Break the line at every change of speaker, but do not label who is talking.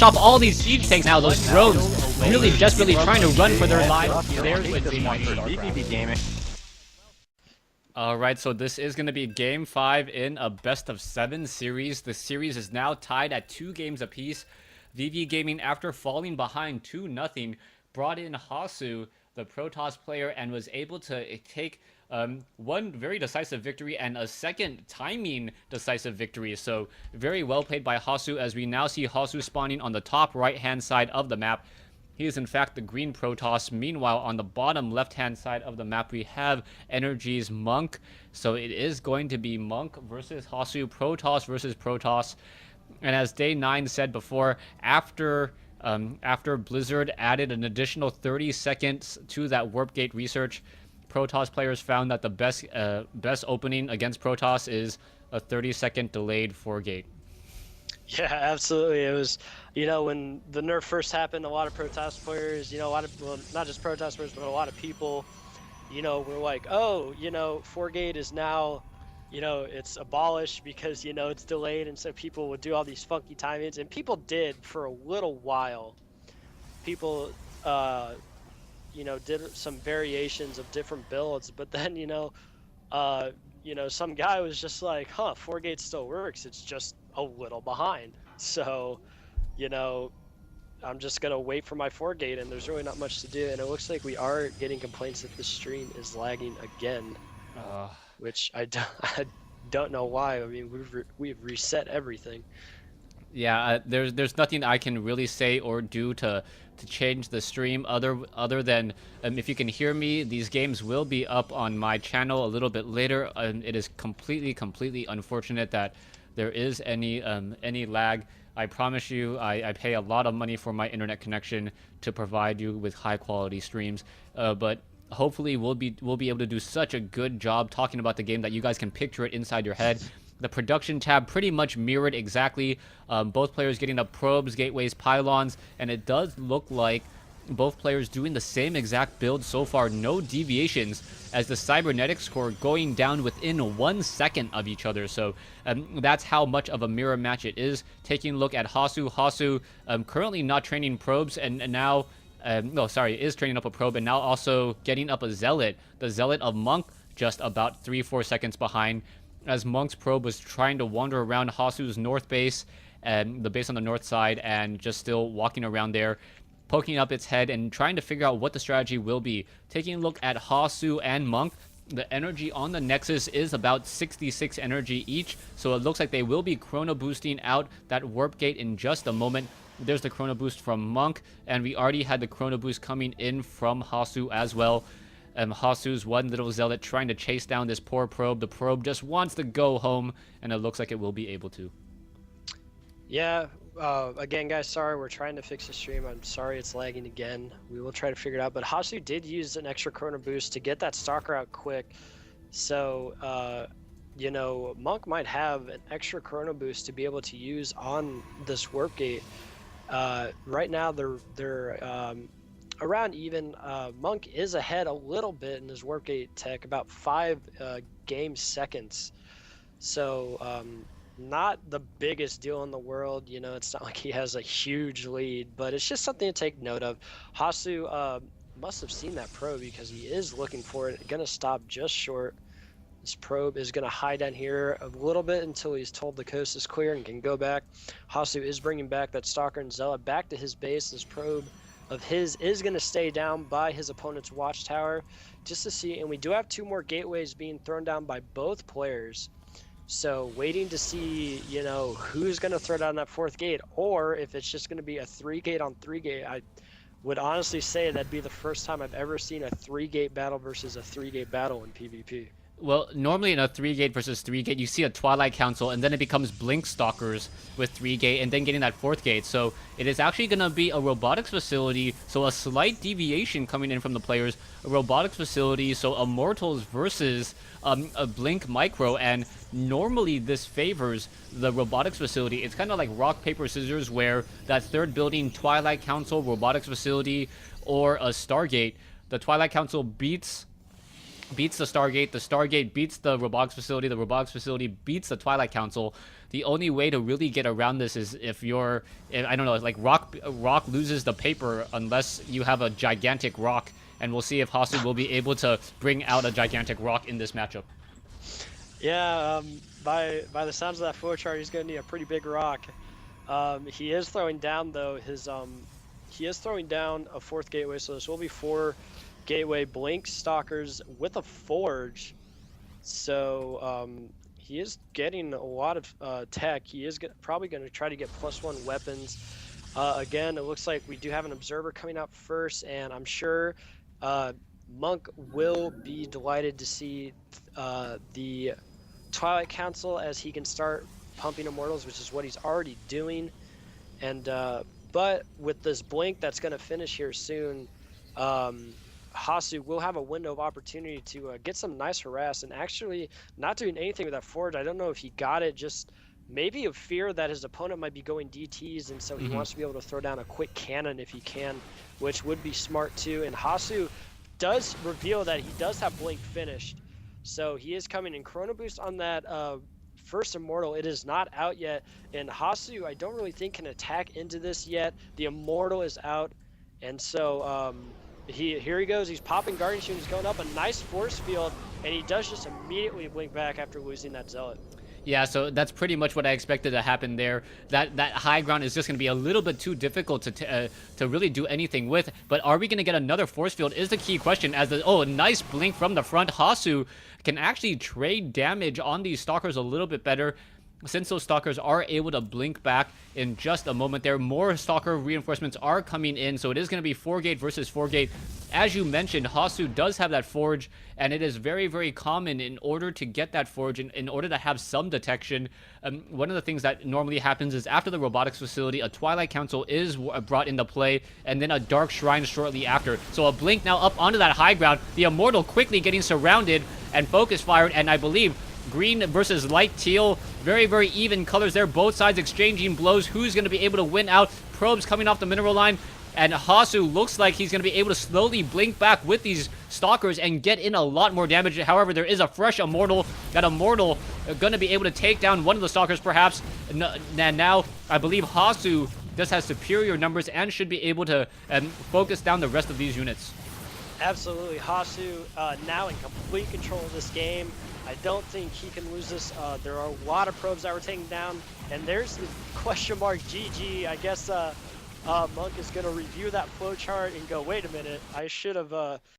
off all these siege tanks now. Those drones really desperately trying to run for their lives. There's Wednesday Night Starcraft. Alright, so this is going to be Game 5 in a best-of-7 series. The series is now tied at 2 games apiece. vVv Gaming, after falling behind 2-0, brought in Hasuu, the Protoss player, and was able to take one very decisive victory and a second timing decisive victory. So very well played by Hasuu, as we now see Hasuu spawning on the top right-hand side of the map. He is in fact the green Protoss. Meanwhile, on the bottom left-hand side of the map, we have NrG's Monk. So it is going to be Monk versus Hasuu, Protoss versus Protoss. And as Day 9 said before, after Blizzard added an additional 30 seconds to that warp gate research, Protoss players found that the best opening against Protoss is a 30-second delayed 4-gate.
Yeah, absolutely. It was, when the nerf first happened, a lot of Protoss players, well, not just Protoss players, but a lot of people, were like, oh, 4-gate is now, it's abolished because, it's delayed, and so people would do all these funky timings, and people did for a little while. People, did some variations of different builds, but then, some guy was just like, 4-gate still works, it's just a little behind. So, I'm just gonna wait for my 4-gate, and there's really not much to do. And it looks like we are getting complaints that the stream is lagging again, which I don't know why. I mean, we've reset everything.
Yeah, there's nothing I can really say or do to change the stream other than if you can hear me, these games will be up on my channel a little bit later. It is completely unfortunate that there is any lag. I promise you, I pay a lot of money for my internet connection to provide you with high quality streams, but hopefully we'll be able to do such a good job talking about the game that you guys can picture it inside your head. The production tab pretty much mirrored exactly, both players getting up probes, gateways, pylons, and it does look like both players doing the same exact build so far. No deviations, as the cybernetic score going down within 1 second of each other. So that's how much of a mirror match it is. Taking a look at Hasuu. Hasuu currently not training probes, and now is training up a probe, and now also getting up a zealot. The zealot of Monk just about 3-4 seconds behind, as Monk's probe was trying to wander around Hasu's north base, and the base on the north side, and just still walking around there, poking up its head and trying to figure out what the strategy will be. Taking a look at Hasuu and Monk, the energy on the Nexus is about 66 energy each, so it looks like they will be chrono boosting out that warp gate in just a moment. There's the chrono boost from Monk, and we already had the chrono boost coming in from Hasuu as well. Hasu's one little zealot trying to chase down this poor probe. The probe just wants to go home, and it looks like it will be able to.
Yeah, again, guys, sorry, we're trying to fix the stream. I'm sorry it's lagging again. We will try to figure it out, but Hasuu did use an extra chrono boost to get that stalker out quick. So, Monk might have an extra chrono boost to be able to use on this warp gate. Right now, they're around even. Monk is ahead a little bit in his warp gate tech, about 5 game seconds. So, not the biggest deal in the world, it's not like he has a huge lead, but it's just something to take note of. Hasuu must have seen that probe, because he is looking for it. Gonna stop just short. This probe is gonna hide down here a little bit until he's told the coast is clear and can go back. Hasuu is bringing back that stalker and zealot back to his base. This probe of his is gonna stay down by his opponent's watchtower just to see, and we do have 2 more gateways being thrown down by both players. So waiting to see, who's going to throw down that 4th gate, or if it's just going to be a 3-gate on 3-gate. I would honestly say that'd be the first time I've ever seen a 3-gate battle versus a 3-gate battle in PvP.
Well, normally in a 3-gate versus 3-gate, you see a Twilight Council, and then it becomes Blink Stalkers with 3-gate, and then getting that 4th gate. So it is actually going to be a robotics facility, so a slight deviation coming in from the players. A robotics facility, so Immortals versus a Blink Micro, and normally this favors the robotics facility. It's kind of like rock, paper, scissors, where that 3rd building, Twilight Council, robotics facility, or a Stargate, the Twilight Council beats the Stargate beats the robotics facility beats the Twilight Council. the only way to really get around this is if you're, I don't know, like rock loses the paper unless you have a gigantic rock, and we'll see if Hasuu will be able to bring out a gigantic rock in this matchup.
Yeah, by the sounds of that flowchart, he's going to need a pretty big rock. He is throwing down though he is throwing down a 4th gateway, so this will be 4 gateway blink stalkers with a forge. So he is getting a lot of tech. He is probably going to try to get +1 weapons. Again, it looks like we do have an observer coming out first, and I'm sure Monk will be delighted to see the Twilight Council, as he can start pumping immortals, which is what he's already doing. And but with this blink that's going to finish here soon, Hasuu will have a window of opportunity to get some nice harass, and actually not doing anything with that forge. I don't know if he got it, just maybe a fear that his opponent might be going DTs, and so he wants to be able to throw down a quick cannon if he can, which would be smart too. And Hasuu does reveal that he does have blink finished, so he is coming in Chrono Boost on that first immortal. It is not out yet, and Hasuu, I don't really think, can attack into this yet. The immortal is out, and so here he goes. He's popping Guardian Shield. He's going up a nice force field, and he does just immediately blink back after losing that Zealot.
Yeah, so that's pretty much what I expected to happen there. That high ground is just going to be a little bit too difficult to really do anything with. But are we going to get another force field is the key question. As a nice blink from the front. Hasuu can actually trade damage on these stalkers a little bit better, since those stalkers are able to blink back in just a moment there. More stalker reinforcements are coming in, so it is going to be 4-gate versus 4-gate. As you mentioned, Hasuu does have that forge, and it is very, very common in order to get that forge, in order to have some detection. One of the things that normally happens is after the robotics facility, a Twilight Council is brought into play, and then a Dark Shrine shortly after. So a blink now up onto that high ground. The Immortal quickly getting surrounded and focus fired, and I believe green versus light teal, very, very even colors there. Both sides exchanging blows. Who's going to be able to win out? Probes coming off the mineral line, and Hasuu looks like he's going to be able to slowly blink back with these stalkers and get in a lot more damage. However, there is a fresh immortal. That immortal going to be able to take down one of the stalkers perhaps. And now I believe Hasuu just has superior numbers and should be able to focus down the rest of these units.
Absolutely. Hasuu now in complete control of this game. I don't think he can lose this. There are a lot of probes that were taken down, and there's the question mark GG. I guess Monk is going to review that flowchart and go, wait a minute, I should have